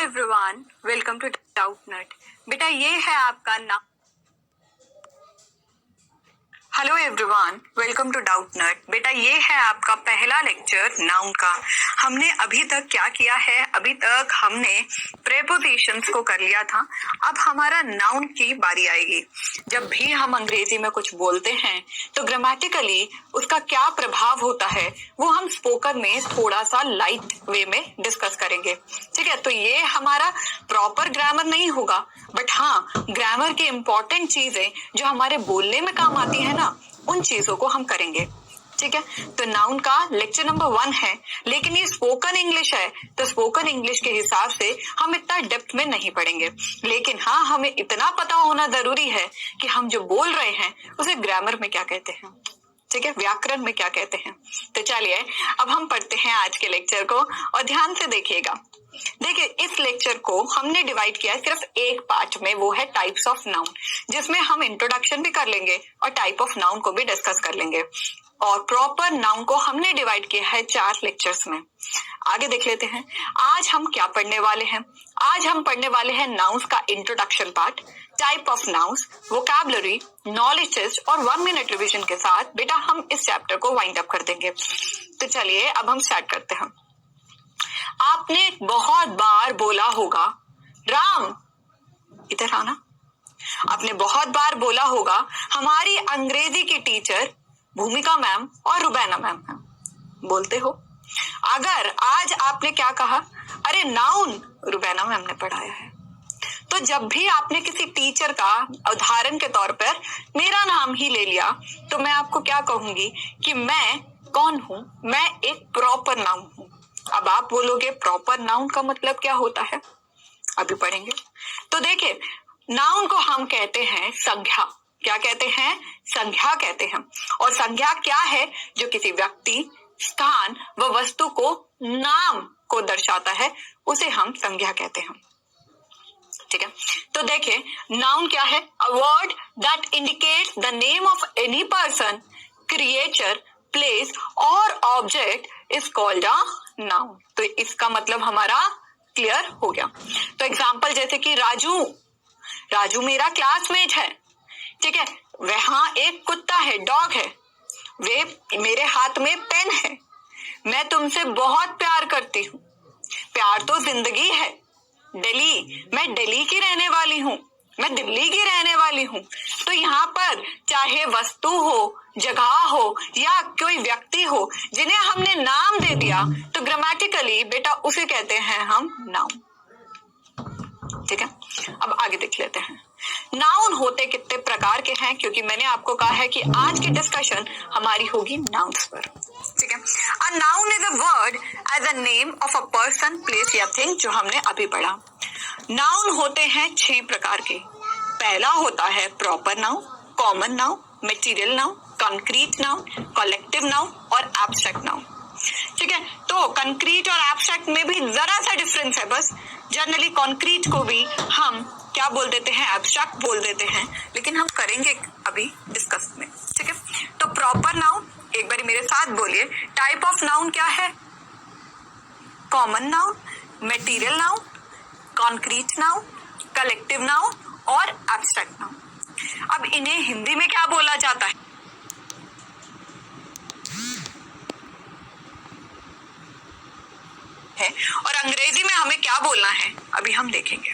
Everyone, welcome to Doubtnut. बेटा ये है आपका नाम। Hello everyone, welcome to Doubtnut. बेटा ये है आपका पहला लेक्चर नाउन का। हमने अभी तक क्या किया है? अभी तक हमने प्रेपोजिशंस को कर लिया था। अब हमारा नाउन की बारी आएगी। जब भी हम अंग्रेजी में कुछ बोलते हैं तो ग्रामेटिकली उसका क्या प्रभाव होता है वो हम स्पोकन में थोड़ा सा लाइट वे में डिस्कस करेंगे। ठीक है, तो ये हमारा प्रॉपर ग्रामर नहीं होगा, बट हाँ, ग्रामर की इंपॉर्टेंट चीजें जो हमारे बोलने में काम आती है ना, उन चीजों को हम करेंगे। ठीक है, तो नाउन का लेक्चर नंबर 1 है, लेकिन ये स्पोकन इंग्लिश है, तो स्पोकन इंग्लिश के हिसाब से हम इतना डेप्थ में नहीं पढ़ेंगे। लेकिन हाँ, हमें इतना पता होना जरूरी है कि हम जो बोल रहे हैं उसे ग्रामर में क्या कहते हैं, ठीक है, व्याकरण में क्या कहते हैं। तो चलिए अब हम पढ़ते हैं आज के लेक्चर को और ध्यान से देखिएगा। देखिए, इस लेक्चर को हमने डिवाइड किया है सिर्फ एक पार्ट में, वो है टाइप्स ऑफ नाउन, जिसमें हम इंट्रोडक्शन भी कर लेंगे और टाइप ऑफ नाउन को भी डिस्कस कर लेंगे। और प्रॉपर नाउन को हमने डिवाइड किया है 4 लेक्चर्स में। आगे देख लेते हैं आज हम क्या पढ़ने वाले हैं। आज हम पढ़ने वाले हैं नाउन्स का introduction part, type of nouns, vocabulary, knowledge test और 1 मिनट रिवीजन के साथ बेटा हम इस चैप्टर को वाइंड अप कर देंगे। तो चलिए अब हम स्टार्ट करते हैं। आपने बहुत बार बोला होगा, राम इधर आना। आपने बहुत बार बोला होगा हमारी अंग्रेजी की टीचर भूमिका मैम और रुबैना मैम है, बोलते हो। अगर आज आपने क्या कहा, अरे नाउन रुबैना मैम ने पढ़ाया है, तो जब भी आपने किसी टीचर का उदाहरण के तौर पर मेरा नाम ही ले लिया, तो मैं आपको क्या कहूंगी कि मैं कौन हूं, मैं एक प्रॉपर नाउन हूं। अब आप बोलोगे प्रॉपर नाउन का मतलब क्या होता है, अभी पढ़ेंगे। तो देखिए, नाउन को हम कहते हैं संज्ञा। क्या कहते हैं? संज्ञा कहते हैं। और संज्ञा क्या है? जो किसी व्यक्ति, स्थान व वस्तु को, नाम को दर्शाता है, उसे हम संज्ञा कहते हैं। ठीक है, तो देखिए नाउन क्या है? A word that indicates the name of any person, creature, place और object is called a noun. तो इसका मतलब हमारा क्लियर हो गया। तो एग्जांपल जैसे कि राजू मेरा क्लासमेट है। ठीक है, वहां एक कुत्ता है, डॉग है, वे मेरे हाथ में पेन है, मैं तुमसे बहुत प्यार करती हूँ, प्यार तो जिंदगी है, दिल्ली, मैं दिल्ली की रहने वाली हूँ, मैं दिल्ली की रहने वाली हूँ। तो यहाँ पर चाहे वस्तु हो, जगह हो या कोई व्यक्ति हो, जिन्हें हमने नाम दे दिया, तो ग्रामेटिकली बेटा उसे कहते हैं हम नाउन। ठीक है, अब आगे देख लेते हैं नाउन होते कितने प्रकार के हैं, क्योंकि मैंने आपको कहा है कि आज की डिस्कशन हमारी होगी नाउन्स पर। ठीक है, a noun is a word as a name of a person, place या थिंग, जो हमने अभी पढ़ा। नाउन होते हैं 6 प्रकार के। पहला होता है proper noun, common noun, material noun, concrete noun, collective noun और एब्स्ट्रैक्ट नाउन। ठीक है, तो कंक्रीट और एब्स्ट्रैक्ट में भी जरा सा डिफरेंस है बस। जनरली कंक्रीट को भी हम क्या बोल देते हैं, एब्स्ट्रैक्ट बोल देते हैं, लेकिन हम करेंगे अभी डिस्कस में। ठीक है, तो प्रॉपर नाउन, एक बार मेरे साथ बोलिए। टाइप ऑफ नाउन क्या है? Common noun, material noun, concrete noun, collective noun और एब्स्ट्रैक्ट नाउन। अब इन्हें हिंदी में क्या बोला जाता है? और अंग्रेजी में हमें क्या बोलना है अभी हम देखेंगे।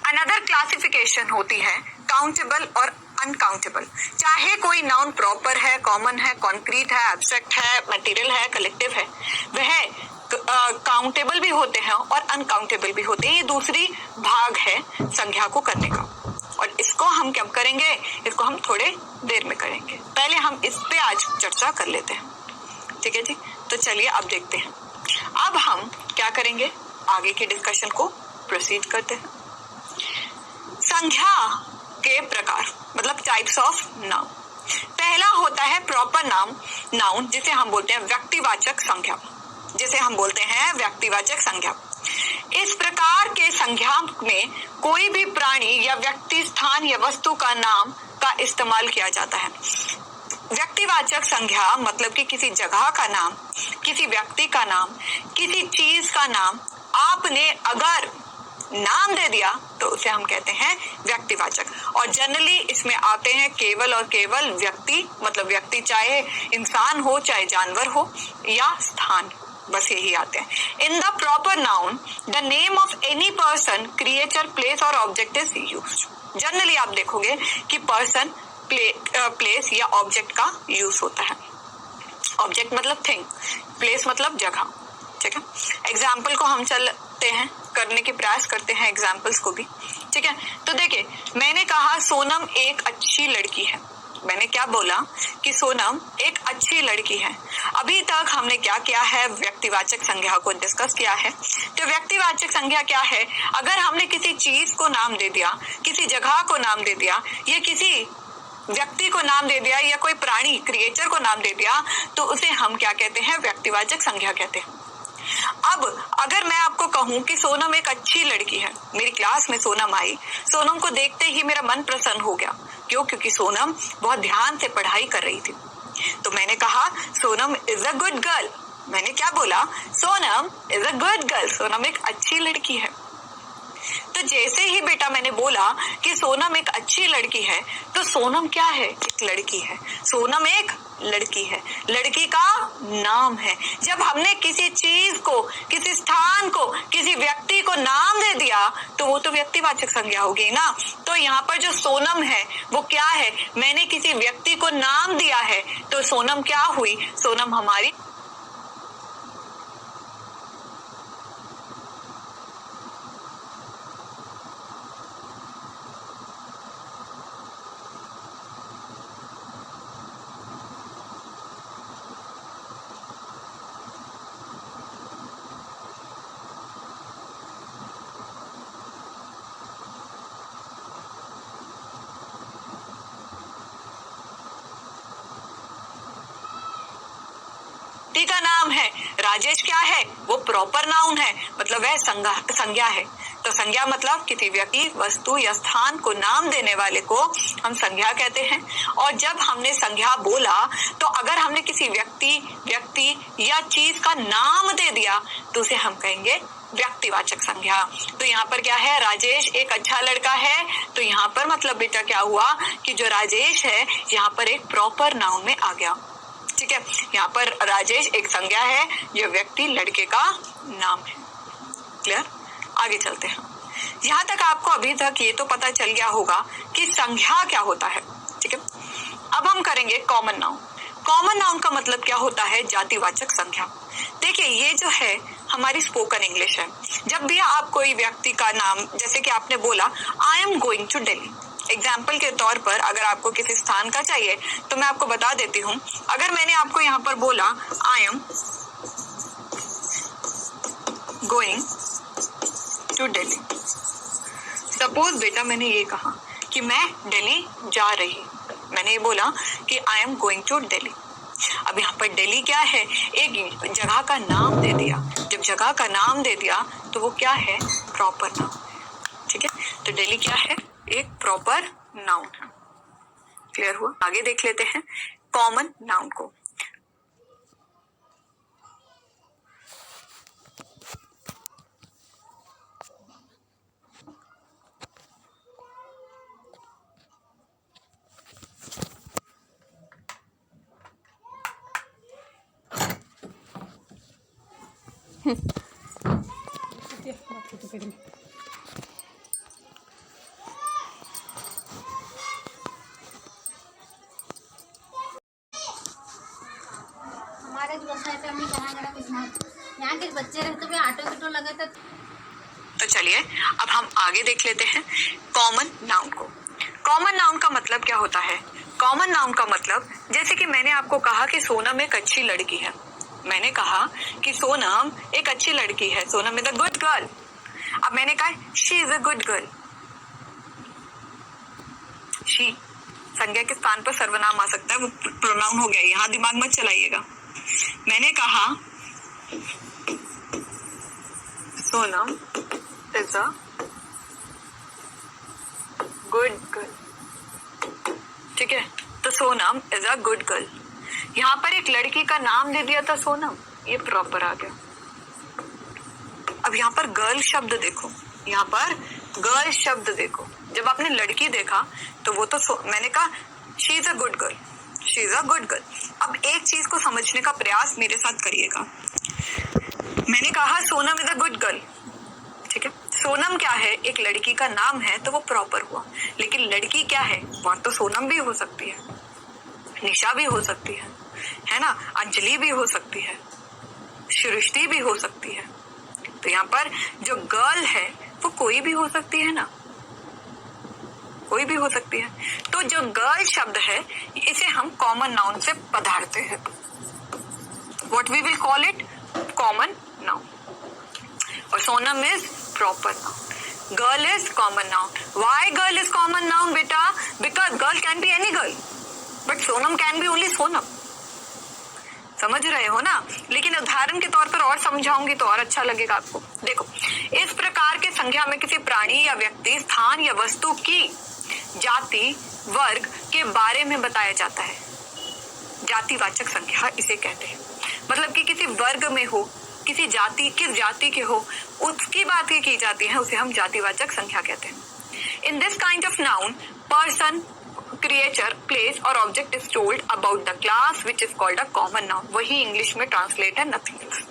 अनदर क्लासिफिकेशन होती है काउंटेबल और अनकाउंटेबल। चाहे कोई नाउन प्रॉपर है, कॉमन है, कॉन्क्रीट है, एब्स्ट्रैक्ट है, मटेरियल है, कलेक्टिव है, वह काउंटेबल भी होते हैं और अनकाउंटेबल भी होते हैं। ये दूसरी भाग है संज्ञा को करने का, और इसको हम क्या करेंगे, इसको हम थोड़े देर में करेंगे। पहले हम इस पे आज चर्चा कर लेते हैं। ठीक है जी, तो चलिए अब देखते हैं। अब हम क्या करेंगे, आगे के डिस्कशन को प्रोसीड करते हैं। संज्ञा के प्रकार मतलब टाइप्स ऑफ नाउन। पहला होता है प्रॉपर नाउन, जिसे हम बोलते हैं व्यक्तिवाचक संज्ञा, जिसे हम बोलते हैं व्यक्तिवाचक संज्ञा। इस प्रकार के संज्ञा में कोई भी प्राणी या व्यक्ति, स्थान या वस्तु का नाम का इस्तेमाल किया जाता है। व्यक्तिवाचक संज्ञा मतलब कि किसी जगह का नाम, किसी व्यक्ति का नाम, किसी चीज का नाम आपने अगर नाम दे दिया तो उसे हम कहते हैं व्यक्तिवाचक। और जनरली इसमें आते हैं केवल और केवल व्यक्ति, मतलब व्यक्ति चाहे इंसान हो चाहे जानवर हो या स्थान, बस यही आते हैं। In the proper noun the name of any person, creature, place और ऑब्जेक्ट इज यूज्ड। जनरली आप देखोगे कि पर्सन, प्लेस या ऑब्जेक्ट का यूज होता है। ऑब्जेक्ट मतलब थिंग, प्लेस मतलब जगह, ठीक है। एग्जाम्पल को हम चलते हैं, करने की प्रयास करते हैं एग्जाम्पल्स को भी, ठीक है। तो देखिए, मैंने कहा सोनम एक अच्छी लड़की है। मैंने क्या बोला कि सोनम एक अच्छी लड़की है। अभी तक हमने क्या किया है, व्यक्तिवाचक संज्ञा को डिस्कस किया है। तो व्यक्तिवाचक संज्ञा क्या है? अगर हमने किसी चीज को नाम दे दिया, किसी जगह को नाम दे दिया या किसी व्यक्ति को नाम दे दिया या कोई प्राणी, क्रिएचर को नाम दे दिया, तो उसे हम क्या कहते हैं? व्यक्तिवाचक संज्ञा कहते हैं। अब अगर मैं आपको कहूं कि सोनम एक अच्छी लड़की है, मेरी क्लास में सोनम आई, सोनम को देखते ही मेरा मन प्रसन्न हो गया। क्यों? क्योंकि सोनम बहुत ध्यान से पढ़ाई कर रही थी। तो मैंने कहा Sonam is a good girl. मैंने क्या बोला? Sonam is a good girl, Sonam एक अच्छी लड़की है। तो जैसे ही बेटा मैंने बोला कि सोनम एक अच्छी लड़की है, तो सोनम क्या है? एक लड़की है। सोनम एक लड़की है, लड़की का नाम है। जब हमने किसी चीज को, किसी स्थान को, किसी व्यक्ति को नाम दे दिया तो वो तो व्यक्तिवाचक संज्ञा होगी ना। तो यहाँ पर जो सोनम है वो क्या है? मैंने किसी व्यक्ति को नाम दिया है, तो सोनम क्या हुई? सोनम हमारी का नाम है। राजेश क्या है? वो प्रॉपर नाउन है, मतलब वह संज्ञा है। तो संज्ञा मतलब किसी व्यक्ति, वस्तु या स्थान को नाम देने वाले को हम संज्ञा कहते हैं। और जब हमने संज्ञा बोला तो अगर हमने किसी व्यक्ति या चीज का नाम दे दिया तो उसे हम कहेंगे व्यक्तिवाचक संज्ञा। तो यहाँ पर क्या है? राजेश एक अच्छा लड़का है। तो यहाँ पर मतलब बेटा क्या हुआ कि जो राजेश है यहाँ पर एक प्रॉपर नाउन में आ गया, ठीक है। यहाँ पर राजेश एक संज्ञा है, जो व्यक्ति लड़के का नाम है। क्लियर? आगे चलते हैं। यहाँ तक आपको अभी तक ये तो पता चल गया होगा कि संज्ञा क्या होता है, ठीक है। अब हम करेंगे कॉमन नाउन। कॉमन नाउन का मतलब क्या होता है? जातिवाचक संज्ञा। देखिए, ये जो है हमारी स्पोकन इंग्लिश है। जब भी आप कोई व्यक्ति का नाम, जैसे कि आपने बोला I am going to Delhi, example के तौर पर अगर आपको किसी स्थान का चाहिए तो मैं आपको बता देती हूँ। अगर मैंने आपको यहाँ पर बोला I am going to Delhi, suppose बेटा मैंने ये कहा कि मैं दिल्ली जा रही, मैंने ये बोला कि I am going to Delhi. अब यहाँ पर दिल्ली क्या है? एक जगह का नाम दे दिया। जब जगह का नाम दे दिया तो वो क्या है? प्रॉपर नाउन, ठीक है। तो दिल्ली क्या है? एक प्रॉपर नाउन है। क्लियर हुआ? आगे देख लेते हैं कॉमन नाउन को। हमारे सोसाइटी में यहाँ के बच्चे रहते हुए ऑटो लगे तो चलिए अब हम आगे देख लेते हैं कॉमन नाउन को। कॉमन नाउन का मतलब क्या होता है? कॉमन नाउन का मतलब, जैसे कि मैंने आपको कहा कि सोनम एक अच्छी लड़की है। मैंने कहा कि सोनम एक अच्छी लड़की है, Sonam is a good girl. अब मैंने कहा she is a good girl. She संज्ञा के स्थान पर सर्वनाम आ सकता है, वो प्रोनाउन हो गया, यहाँ दिमाग मत चलाइएगा। मैंने कहा Sonam is a good girl, ठीक है। तो Sonam is a good girl. यहाँ पर एक लड़की का नाम दे दिया था सोनम, ये प्रॉपर आ गया। अब यहाँ पर गर्ल शब्द देखो, यहाँ पर गर्ल शब्द देखो। जब आपने लड़की देखा तो वो तो मैंने कहा she is a good girl, she is a good girl. अब एक चीज को समझने का प्रयास मेरे साथ करिएगा। मैंने कहा Sonam is a good girl, ठीक है। सोनम क्या है, एक लड़की का नाम है तो वो प्रॉपर हुआ, लेकिन लड़की क्या है, वहां तो सोनम भी हो सकती है, निशा भी हो सकती है ना, अंजलि भी हो सकती है, सृष्टि भी हो सकती है। तो यहाँ पर जो गर्ल है वो कोई भी हो सकती है ना, कोई भी हो सकती है। तो जो गर्ल शब्द है इसे हम कॉमन नाउन से पधारते हैं। What we will call it, common noun. और Sonam is proper noun, girl is common noun. Why girl is common noun बेटा, because girl can be any girl but Sonam can be only Sonam. समझ रहे हो ना। लेकिन उदाहरण के तौर पर और समझाऊंगी तो और अच्छा लगेगा आपको। देखो, इस प्रकार के संज्ञा में किसी प्राणी या व्यक्ति, स्थान या वस्तु की जाति वर्ग के बारे में बताया जाता है। जातिवाचक संज्ञा इसे कहते हैं। मतलब कि किसी वर्ग में हो, किसी जाति, किस जाति के हो, उसकी बात की जाती है, उसे हम जातिवाचक संज्ञा कहते हैं। In this kind of noun person, creature, place और object is told about the class which is called a common noun। वही इंग्लिश में ट्रांसलेट है, nothing else।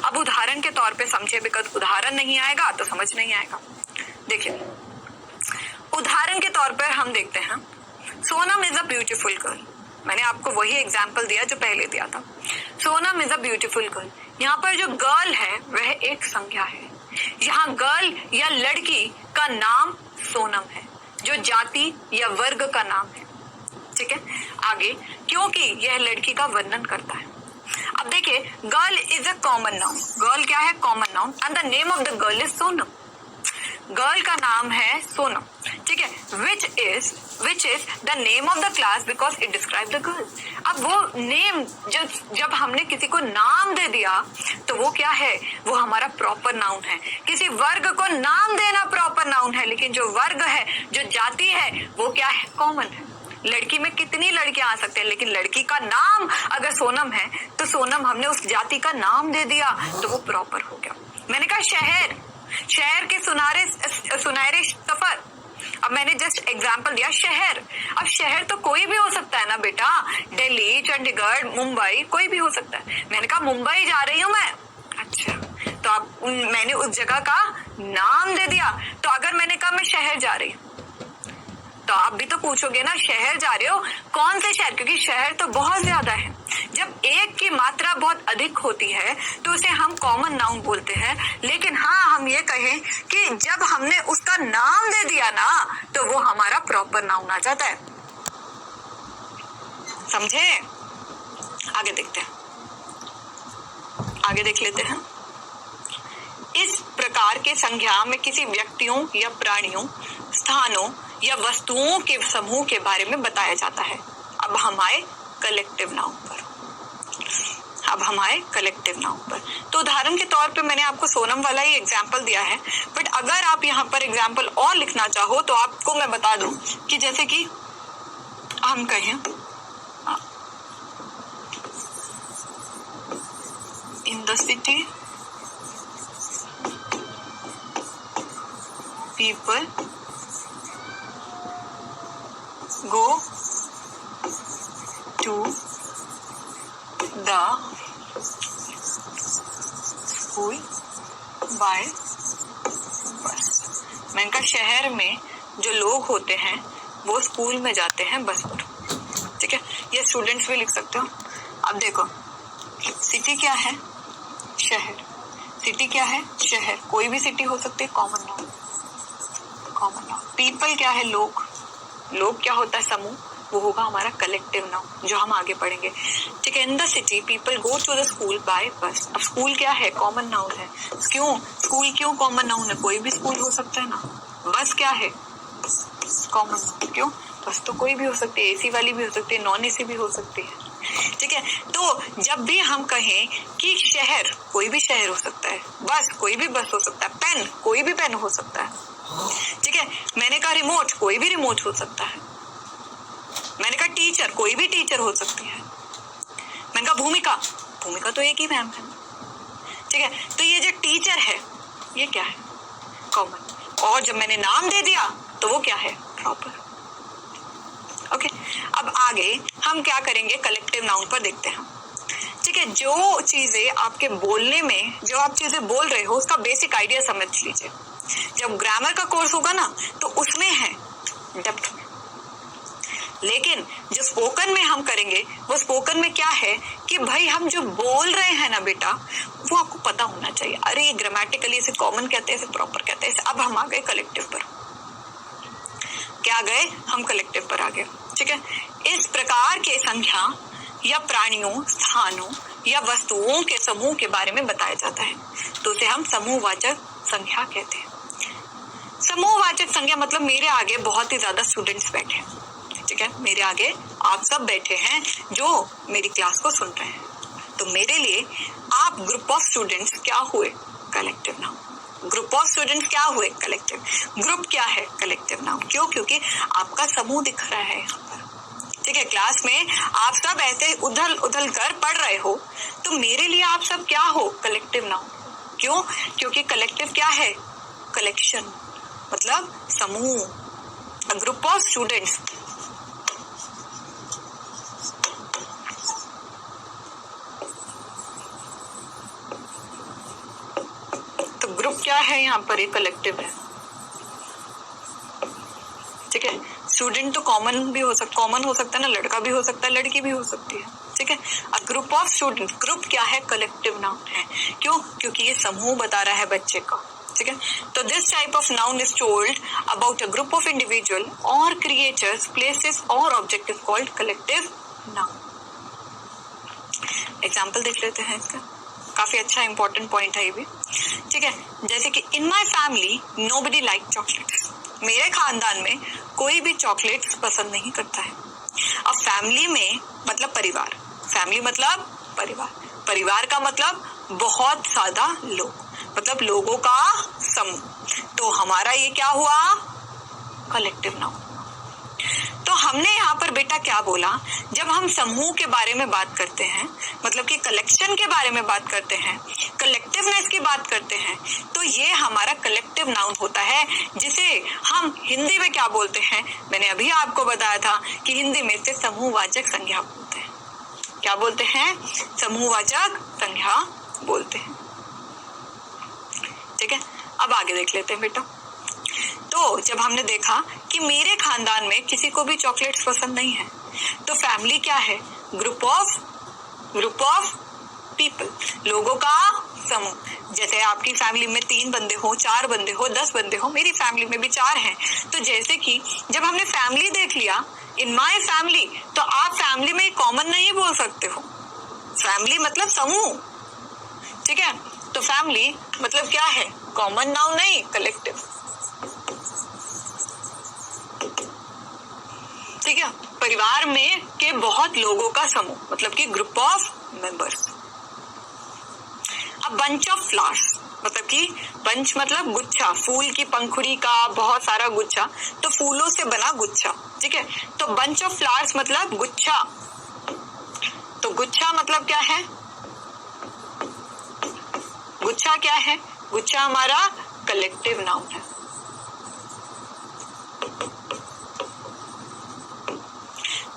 अब उदाहरण के तौर पे समझे, बिकॉज उदाहरण नहीं आएगा तो समझ नहीं आएगा। देखिए, उदाहरण के तौर पर हम देखते हैं Sonam is a beautiful girl. मैंने आपको वही एग्जाम्पल दिया जो पहले दिया था। Sonam is a beautiful girl. यहाँ पर जो गर्ल है वह एक संज्ञा है। यहाँ गर्ल या लड़की का नाम सोनम है, जो जाति या वर्ग का नाम है, ठीक है। आगे, क्योंकि यह लड़की का वर्णन करता है। अब देखिए, girl is a common noun. Girl क्या है, common noun, and the name of the girl is Sonam. Girl का नाम है सोनम, ठीक है। Which is the name of the class because it describe the girl. अब वो नेम जब हमने किसी को नाम दे दिया तो वो क्या है, वो हमारा प्रॉपर नाउन है। किसी वर्ग को नाम देना प्रॉपर नाउन है, लेकिन जो वर्ग है, जो जाति है, वो क्या है, कॉमन है। लड़की में कितनी लड़कियां आ सकते हैं, लेकिन लड़की का नाम अगर सोनम है तो सोनम हमने उस जाति का नाम दे दिया तो वो प्रॉपर हो गया। मैंने कहा शहर के सुनहरे सफर। अब मैंने जस्ट एग्जांपल दिया शहर। अब शहर तो कोई भी हो सकता है ना बेटा, दिल्ली, चंडीगढ़, मुंबई, कोई भी हो सकता है। मैंने कहा मुंबई जा रही हूँ मैं, अच्छा, तो आप मैंने उस जगह का नाम दे दिया। तो अगर मैंने कहा मैं शहर जा रही हूँ तो आप भी तो पूछोगे ना, शहर जा रहे हो, कौन से शहर, क्योंकि शहर तो बहुत ज्यादा है। जब एक की मात्रा बहुत अधिक होती है तो उसे हम कॉमन नाउन बोलते हैं। लेकिन हाँ, हम ये कहें कि जब हमने उसका नाम दे दिया ना तो वो हमारा प्रॉपर नाउन आ जाता है। समझे? आगे देखते हैं, आगे देख लेते हैं। इस प्रकार के संज्ञा में किसी व्यक्तियों या प्राणियों, स्थानों या वस्तुओं के समूह के बारे में बताया जाता है। अब हम आए कलेक्टिव नाउन पर। तो उदाहरण के तौर पे मैंने आपको सोनम वाला ही एग्जाम्पल दिया है, बट अगर आप यहाँ पर एग्जाम्पल और लिखना चाहो तो आपको मैं बता दूं कि जैसे कि हम कहें इन the city people go to the school by bus। मैंने कहा शहर में जो लोग होते हैं वो स्कूल में जाते हैं बस पर, ठीक है। ये स्टूडेंट्स भी लिख सकते हो। अब देखो, सिटी क्या है, शहर। सिटी क्या है, शहर। कोई भी सिटी हो सकती है, कॉमन नाउन। पीपल क्या है, लोग क्या होता है, समूह, वो होगा हमारा कलेक्टिव नाउन, जो हम आगे पढ़ेंगे, ठीक है। In the city people go to the school by bus. अब स्कूल क्या है, कॉमन नाउन है। क्यों स्कूल, क्यों कॉमन नाउन है, कोई भी स्कूल हो सकता है ना। बस क्या है, कॉमन नाउन। क्यों, बस तो कोई भी हो सकती है, एसी वाली भी हो सकती है, नॉन एसी भी हो सकती है, ठीक है। तो जब भी हम कहें कि शहर, कोई भी शहर हो सकता है, बस कोई भी बस हो सकता है, पेन, कोई भी पेन हो सकता है, ठीक है। मैंने कहा रिमोट, कोई भी रिमोट हो सकता है। मैंने कहा टीचर, कोई भी टीचर हो सकती है। मैंने कहा भूमिका तो एक ही मैम है, ठीक है। तो ये जो टीचर है ये क्या है? कॉमन। और जब मैंने नाम दे दिया तो वो क्या है? प्रॉपर। ओके, अब आगे हम क्या करेंगे, कलेक्टिव नाउन पर देखते हैं। ठीक है, जो चीजें आपके बोलने में, जो आप चीजें बोल रहे हो उसका बेसिक आइडिया समझ लीजिए। जब ग्रामर का कोर्स होगा ना तो उसमें है डेप्थ में, लेकिन जो स्पोकन में हम करेंगे वो स्पोकन में क्या है कि भाई हम जो बोल रहे हैं ना बेटा, वो आपको पता होना चाहिए। अरे ये ग्रामेटिकली इसे कॉमन कहते हैं, इसे प्रॉपर कहते हैं। अब हम आ गए कलेक्टिव पर। क्या गए हम? कलेक्टिव पर आ गए। ठीक है, इस प्रकार के संख्या या प्राणियों, स्थानों या वस्तुओं के समूह के बारे में बताया जाता है, तो उसे हम समूहवाचक संख्या कहते हैं। समूहवाचक संख्या मतलब मेरे आगे बहुत ही ज्यादा स्टूडेंट्स बैठे हैं। ठीक है, मेरे आगे आप सब बैठे हैं जो मेरी क्लास को सुन रहे हैं, तो मेरे लिए आप ग्रुप ऑफ स्टूडेंट्स क्या हुए? Collective noun. Group of students क्या हुए? कलेक्टिव। ग्रुप क्या है? Collective noun. क्यों? क्योंकि आपका समूह दिख रहा है यहाँ पर। ठीक है, क्लास में आप सब ऐसे उधल उधल कर पढ़ रहे हो, तो मेरे लिए आप सब क्या हो? Collective noun. क्यों? क्योंकि कलेक्टिव क्या है? कलेक्शन, मतलब समूह। ग्रुप ऑफ स्टूडेंट्स, तो ग्रुप क्या है यहाँ पर? एक कलेक्टिव है। ठीक है, स्टूडेंट तो कॉमन भी हो सकता, कॉमन हो सकता है ना, लड़का भी हो सकता है, लड़की भी हो सकती है। ठीक है, अब ग्रुप ऑफ स्टूडेंट, ग्रुप क्या है? कलेक्टिव नाउन है। क्यों? क्योंकि ये समूह बता रहा है बच्चे का। ठीक है, तो this type of noun is told about a group of individual और क्रिएचर्स, प्लेसेस और object is called collective noun. Example देख लेते हैं इसका, काफी अच्छा इंपॉर्टेंट पॉइंट है ये भी। ठीक है, जैसे कि in my family nobody like chocolates. मेरे खानदान में कोई भी चॉकलेट्स पसंद नहीं करता है। अब फैमिली में मतलब परिवार, फैमिली मतलब परिवार, परिवार का मतलब बहुत ज्यादा लोग, मतलब लोगों का समूह। तो हमारा ये क्या हुआ? Collective noun. तो हमने यहाँ पर बेटा क्या बोला, जब हम समूह के बारे में बात करते हैं, मतलब कि कलेक्शन के बारे में बात करते हैं, कलेक्टिवनेस की बात करते हैं, तो ये हमारा कलेक्टिव नाउन होता है, जिसे हम हिंदी में क्या बोलते हैं? मैंने अभी आपको बताया था कि हिंदी में इसे समूहवाचक संज्ञा बोलते हैं। क्या बोलते हैं? समूहवाचक संज्ञा बोलते हैं। ठीक है, अब आगे देख लेते हैं बेटा। तो जब हमने देखा कि मेरे खानदान में किसी को भी चॉकलेट्स पसंद नहीं है, तो फैमिली क्या है? ग्रुप ऑफ पीपल, लोगों का समूह। जैसे आपकी फैमिली में 3 बंदे हो, 4 बंदे हो, 10 बंदे हो, मेरी फैमिली में भी 4 हैं। तो जैसे कि जब हमने फैमिली देख लिया, इन माई फैमिली, तो आप फैमिली में कॉमन नहीं बोल सकते हो। फैमिली मतलब समूह। ठीक है, तो फैमिली मतलब क्या है? कॉमन नाउन नहीं, कलेक्टिव। ठीक है, परिवार में के बहुत लोगों का समूह, मतलब कि ग्रुप ऑफ मेंबर्स। अब बंच ऑफ फ्लावर्स, मतलब कि बंच मतलब गुच्छा, फूल की पंखुड़ी का बहुत सारा गुच्छा, तो फूलों से बना गुच्छा। ठीक है, तो बंच ऑफ फ्लावर्स मतलब गुच्छा। तो गुच्छा मतलब क्या है? गुच्छा क्या है? गुच्छा हमारा कलेक्टिव नाउन है।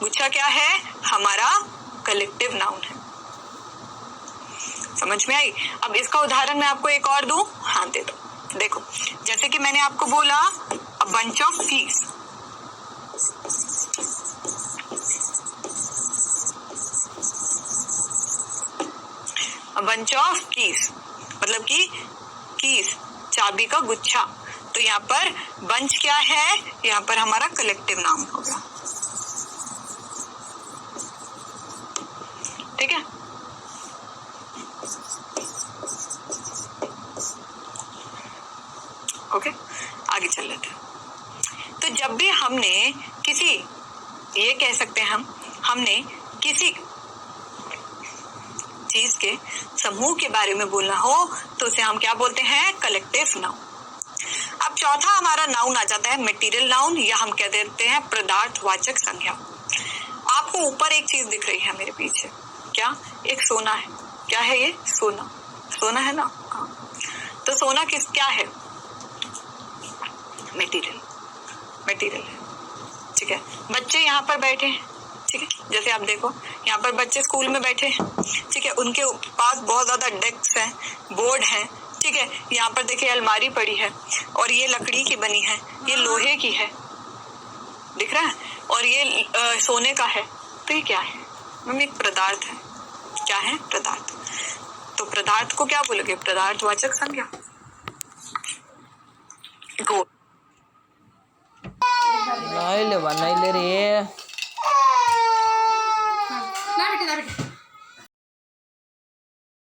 गुच्छा क्या है? हमारा कलेक्टिव नाउन है। समझ में आई? अब इसका उदाहरण मैं आपको एक और दूं? हाँ दे दो। देखो, जैसे कि मैंने आपको बोला a bunch of keys, a bunch of keys मतलब कि कीज चाबी का गुच्छा। तो यहाँ पर बंच क्या है? यहाँ पर हमारा कलेक्टिव नाउन होगा। ठीक है, ओके, आगे चल लेते हैं। तो जब भी हमने किसी, ये कह सकते हैं हमने किसी चीज के समूह के बारे में बोलना हो, तो उसे हम क्या बोलते हैं? Collective noun. अब चौथा हमारा नाउन आ जाता है मटेरियल नाउन, या हम कह देते हैं पदार्थवाचक संज्ञा। आपको ऊपर एक चीज दिख रही है मेरे पीछे, क्या? एक सोना है। क्या है ये? सोना। सोना है ना? हाँ। तो सोना क्या है? मटेरियल, मटेरियल है, ठीक है। बच्चे यहाँ पर बैठे हैं, ठीक है, जैसे आप देखो यहाँ पर बच्चे स्कूल में बैठे हैं, ठीक है, उनके पास बहुत ज्यादा डेस्क है, बोर्ड है, ठीक है। यहाँ पर देखिए अलमारी पड़ी है और ये लकड़ी की बनी है, ये लोहे की है, दिख रहा है, और ये सोने का है। तो ये क्या है? मम्मी एक पदार्थ है। क्या है? पदार्थ। तो पदार्थ को क्या बोलोगे? पदार्थवाचक संज्ञा। नहीं ले रे